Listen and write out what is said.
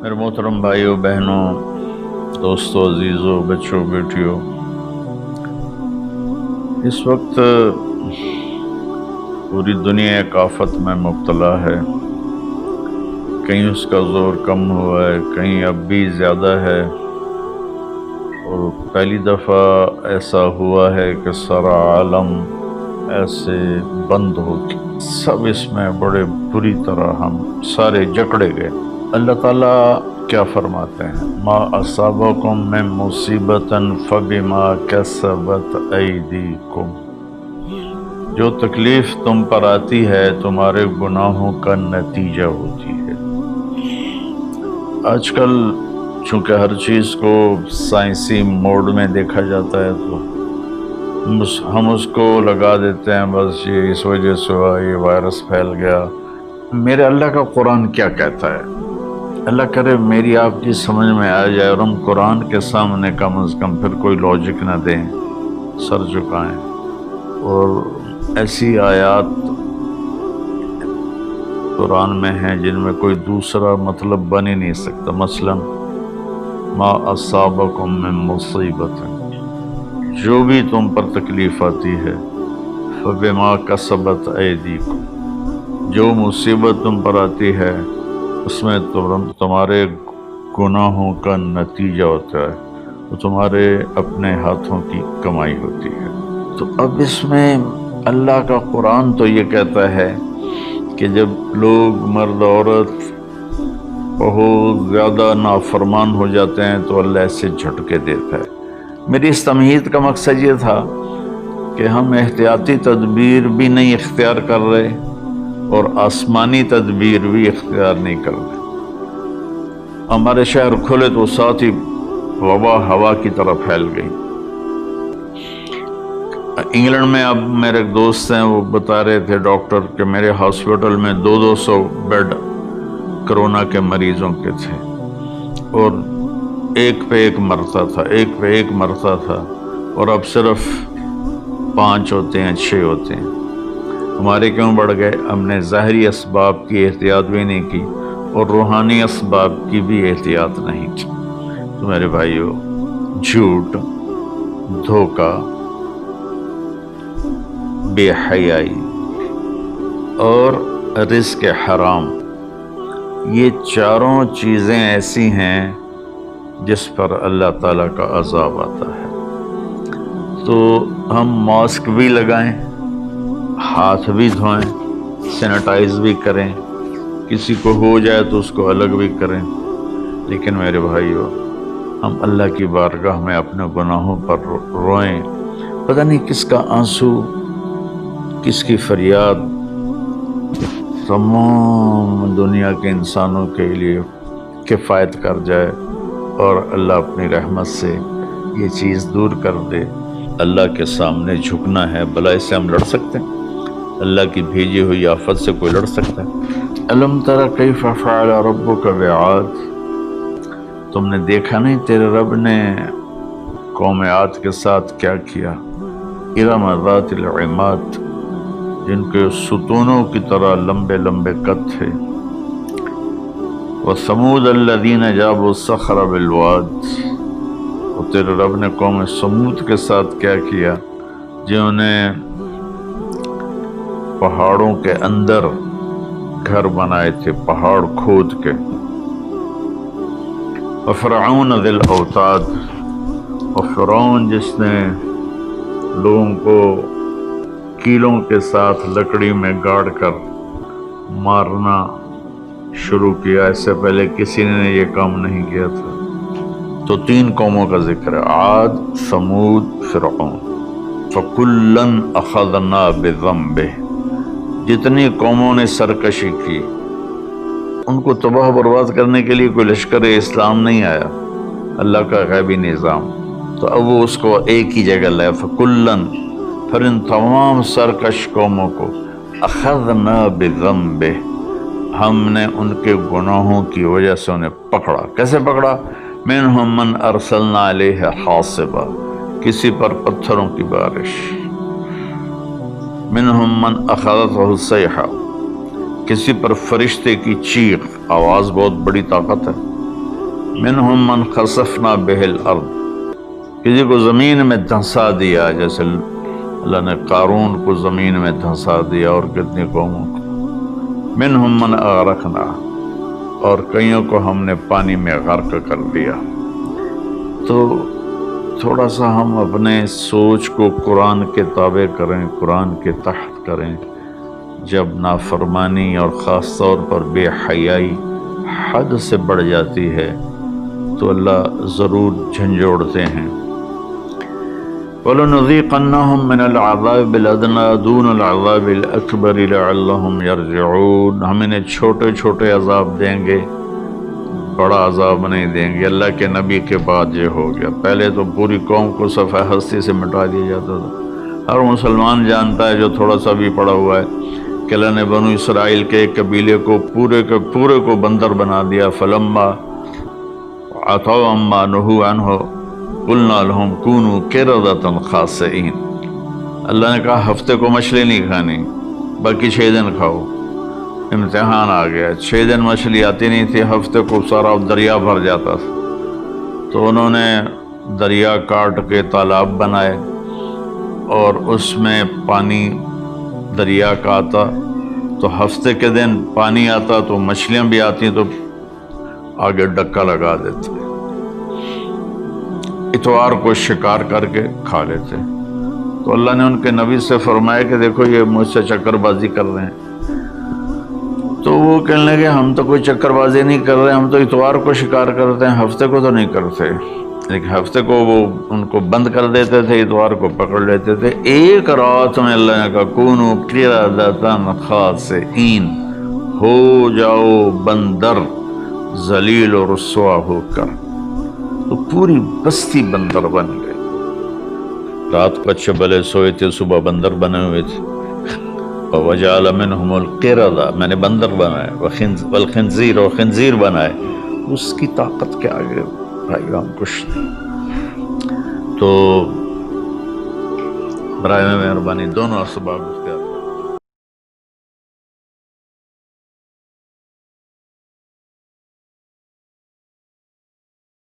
میرے محترم بھائیوں بہنوں، دوستوں، عزیزوں، بچوں، بیٹیوں، اس وقت پوری دنیا ایک آفت میں مبتلا ہے۔ کہیں اس کا زور کم ہوا ہے، کہیں اب بھی زیادہ ہے، اور پہلی دفعہ ایسا ہوا ہے کہ سارا عالم ایسے بند ہو کے سب اس میں بڑے بری طرح ہم سارے جکڑے گئے۔ اللہ تعالیٰ کیا فرماتے ہیں؟ ما اصابکم من مصیبت فبما کسبت ایدیکم، جو تکلیف تم پر آتی ہے تمہارے گناہوں کا نتیجہ ہوتی ہے۔ آج کل چونکہ ہر چیز کو سائنسی موڈ میں دیکھا جاتا ہے تو ہم اس کو لگا دیتے ہیں بس یہ اس وجہ سے ہوا، یہ وائرس پھیل گیا۔ میرے اللہ کا قرآن کیا کہتا ہے؟ اللہ کرے میری آپ کی سمجھ میں آ جائے اور ہم قرآن کے سامنے کم از کم پھر کوئی لاجک نہ دیں، سر جھکائیں، اور ایسی آیات قرآن میں ہیں جن میں کوئی دوسرا مطلب بن ہی نہیں سکتا۔ مثلا ما اصابکم من مصیبت، جو بھی تم پر تکلیف آتی ہے، فبما کسبت ایدیکم، جو مصیبت تم پر آتی ہے اس میں تمہارے گناہوں کا نتیجہ ہوتا ہے، وہ تمہارے اپنے ہاتھوں کی کمائی ہوتی ہے۔ تو اب اس میں اللہ کا قرآن تو یہ کہتا ہے کہ جب لوگ مرد عورت بہت زیادہ نافرمان ہو جاتے ہیں تو اللہ ایسے جھٹکے دیتا ہے۔ میری اس تمہید کا مقصد یہ تھا کہ ہم احتیاطی تدبیر بھی نہیں اختیار کر رہے اور آسمانی تدبیر بھی اختیار نہیں کر رہے۔ ہمارے شہر کھلے تو ساتھ ہی وبا ہوا کی طرح پھیل گئی۔ انگلینڈ میں اب میرے ایک دوست ہیں، وہ بتا رہے تھے ڈاکٹر کہ میرے ہاسپٹل میں 200 بیڈ کرونا کے مریضوں کے تھے، اور ایک پہ ایک مرتا تھا، اور اب صرف 5 ہوتے ہیں، 6 ہوتے ہیں۔ ہمارے کیوں بڑھ گئے؟ ہم نے ظاہری اسباب کی احتیاط بھی نہیں کی اور روحانی اسباب کی بھی احتیاط نہیں کی۔ تو میرے بھائیو، جھوٹ، دھوکہ، بے حیائی اور رزق حرام، یہ چاروں چیزیں ایسی ہیں جس پر اللہ تعالیٰ کا عذاب آتا ہے۔ تو ہم ماسک بھی لگائیں، ہاتھ بھی دھوئیں، سینیٹائز بھی کریں، کسی کو ہو جائے تو اس کو الگ بھی کریں، لیکن میرے بھائیو، ہم اللہ کی بارگاہ میں اپنے گناہوں پر روئیں۔ پتہ نہیں کس کا آنسو، کس کی فریاد تمام دنیا کے انسانوں کے لیے کفایت کر جائے اور اللہ اپنی رحمت سے یہ چیز دور کر دے۔ اللہ کے سامنے جھکنا ہے، بھلا سے ہم لڑ سکتے ہیں؟ اللہ کی بھیجی ہوئی آفت سے کوئی لڑ سکتا ہے؟ الم تر کیف فعل ربک بعاد، تم نے دیکھا نہیں تیرے رب نے قوم عاد کے ساتھ کیا کیا؟ ارم ذات العماد، جن کے ستونوں کی طرح لمبے لمبے قد تھے۔ وثمود الذین جابوا الصخر بالواد، اور تیرے رب نے قوم سمود کے ساتھ کیا کیا؟ جنہوں نے پہاڑوں کے اندر گھر بنائے تھے، پہاڑ کھود کے۔ وفرعون ذی الاوتاد، اور فرعون جس نے لوگوں کو کیلوں کے ساتھ لکڑی میں گاڑ کر مارنا شروع کیا، اس سے پہلے کسی نے یہ کام نہیں کیا تھا۔ تو 3 قوموں کا ذکر ہے، عاد، ثمود، فرعون۔ فَكُلًّا أَخَذْنَا بِذَنبِهِ، جتنی قوموں نے سرکشی کی، ان کو تباہ برباد کرنے کے لیے کوئی لشکر اسلام نہیں آیا، اللہ کا غیبی نظام۔ تو اب وہ اس کو ایک ہی جگہ لائے، فَكُلًّا، پھر ان تمام سرکش قوموں کو اخذنا بذنبه، ہم نے ان کے گناہوں کی وجہ سے انہیں پکڑا۔ کیسے پکڑا؟ منہم من ارسلنا علیہ حاصبا، کسی پر پتھروں کی بارش، منہم من اخذتہ الصیحہ، کسی پر فرشتے کی چیخ، آواز بہت بڑی طاقت ہے، منہم من خسفنا بہ الارض، کسی کو زمین میں دھنسا دیا، جیسے اللہ نے قارون کو زمین میں دھنسا دیا اور کتنی قوموں کو۔ منہم من اغرقنا، اور کئیوں کو ہم نے پانی میں غرق کر دیا۔ تو تھوڑا سا ہم اپنے سوچ کو قرآن کے تابع کریں، قرآن کے تحت کریں۔ جب نافرمانی اور خاص طور پر بے حیائی حد سے بڑھ جاتی ہے تو اللہ ضرور جھنجھوڑتے ہیں۔ وَلَنُذِيقَنَّهُم مِّنَ الْعَذَابِ الْأَدْنَىٰ دُونَ الْعَذَابِ الْأَكْبَرِ لَعَلَّهُمْ يَرْجِعُونَ، ہم انہیں چھوٹے چھوٹے عذاب دیں گے، بڑا عذاب نہیں دیں گے۔ اللہ کے نبی کے بعد یہ ہو گیا، پہلے تو پوری قوم کو صفحہ ہستی سے مٹا دیا جاتا تھا۔ ہر مسلمان جانتا ہے جو تھوڑا سا بھی پڑا ہوا ہے کہ اللہ نے بنو اسرائیل کے ایک قبیلے کو پورے کے پورے کو بندر بنا دیا۔ فَلَمَّا عَتَوْا عَمَّا نُهُوا عَنْهُ قُلْنَا لَهُمْ كُونُوا قِرَدَةً خَاسِئِينَ، اللہ نے کہا ہفتے کو مچھلی نہیں کھانی، باقی 6 دن کھاؤ۔ امتحان آ گیا، 6 دن مچھلی آتی نہیں تھی، ہفتے کو سارا دریا بھر جاتا تھا۔ تو انہوں نے دریا کاٹ کے تالاب بنائے اور اس میں پانی دریا کا آتا، تو ہفتے کے دن پانی آتا تو مچھلیاں بھی آتی تو آگے ڈکا لگا دیتے، اتوار کو شکار کر کے کھا لیتے۔ تو اللہ نے ان کے نبی سے فرمایا کہ دیکھو یہ مجھ سے چکر بازی کر رہے ہیں۔ تو وہ کہنے لگے ہم تو کوئی چکر بازی نہیں کر رہے، ہم تو اتوار کو شکار کرتے ہیں، ہفتے کو تو نہیں کرتے۔ لیکن ہفتے کو وہ ان کو بند کر دیتے تھے، اتوار کو پکڑ لیتے تھے۔ ایک رات میں اللہ نے کہا کونوا قردۃ خاسئین، ہو جاؤ بندر ذلیل و رسوا ہو کر۔ تو پوری بستی بندر بن گئی۔ رات کو اچھے بھلے سوئے تھے، صبح بندر بنے ہوئے تھے۔ وَجَعَلَ مِنْهُمُ الْقِرَدَةَ، میں نے بندر بنائے، وَالْخِنْزِيرَ اور خنزیر بنائے۔ اس کی طاقت کے آگے بھائی ہم کچھ نہیں۔ تو برائے مہربانی دونوں اسباب اختیار